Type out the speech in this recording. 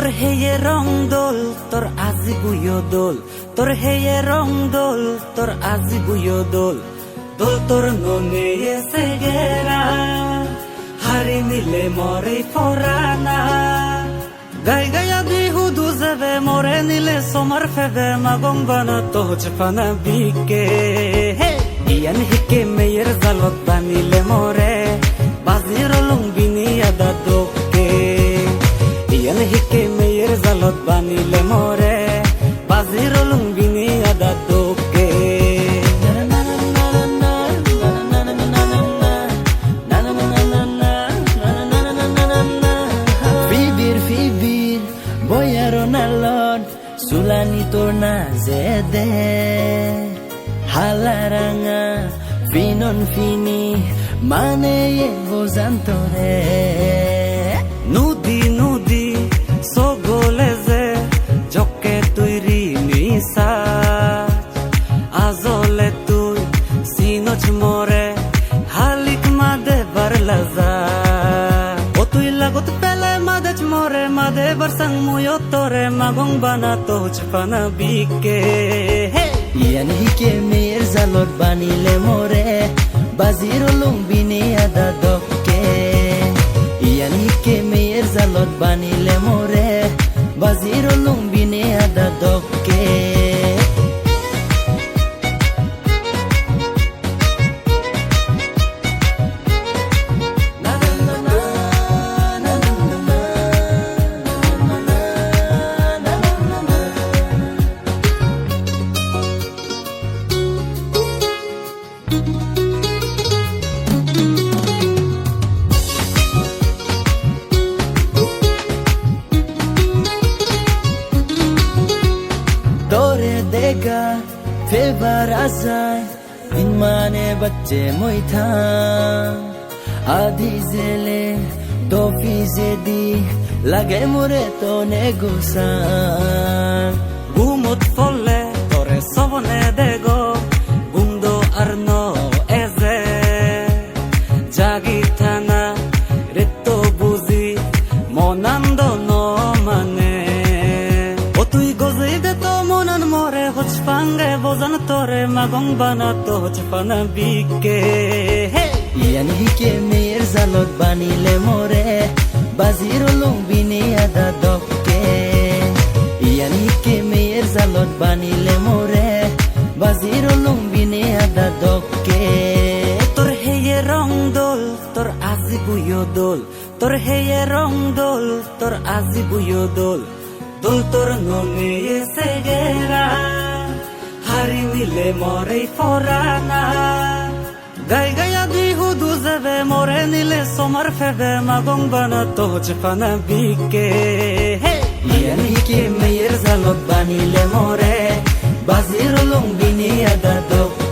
তোর হেয়ে রং দোল তোর আজি বুয়ো দোল তোর হেয়ে রং দোল তোর আজি বুয়ো দোল দোল তোর ননে এসে গেরা হারি নিলে মরে ফরানা গাই গায়া বিহু দুজবে মরে নিলে সোমার ফেবে মাগং বানা তোজ ফানা বিকে ইয়ান হিকে মেয়ের জালত বানিলে মরে বাজির লুঙ্গিনি আদা দোকে ইয়ান হিকে মেয়ের জালত বানিলে মরে বাজির লুঙ্গিনি আদা দোকে Sulani torna zede halaranga finon fini mane ye vozantore nudi nudi sogoleze jokke tuiri nisa azole tu sinoch more halik made barlaza o tui lagot pele madech more made barsang muyo tore magong bana toch pana bike yan hike mer zalot banile more baziro lumbini ada dokke yan hike mer zalot banile more baziro lumbini ada dokke तोरे देगा favour आजाए दिन माने बच्चे मोई था आधी जेले दो फीजे दी लगे मुरे तो ने गुस्सा Gumot folle tore sobone dego gundo arno eze jagitana retto buzi monando no mane o tui gozide to monan more hoch pange bozan tore magong bana to hoch pana bike yan hike mer zalot banile more baziro lumbini ada dokke yan hike mer zalot banile more baziro lumbini ada dokke তোর হেয়ে রং দোল তোর আজি বুয়ো দোল তোর হেয়ে রং দোল তোর আজি বুয়ো দোল দোল তোর ননে এসে গেরা হারি নিলে মরে ফরানা গাই গায়া বিহু দুজবে মরে নিলে সোমার ফেবে মাগং বানা তোজ ফানা বিকে yan hike mer zalot banile more baziro lumbini ada dokke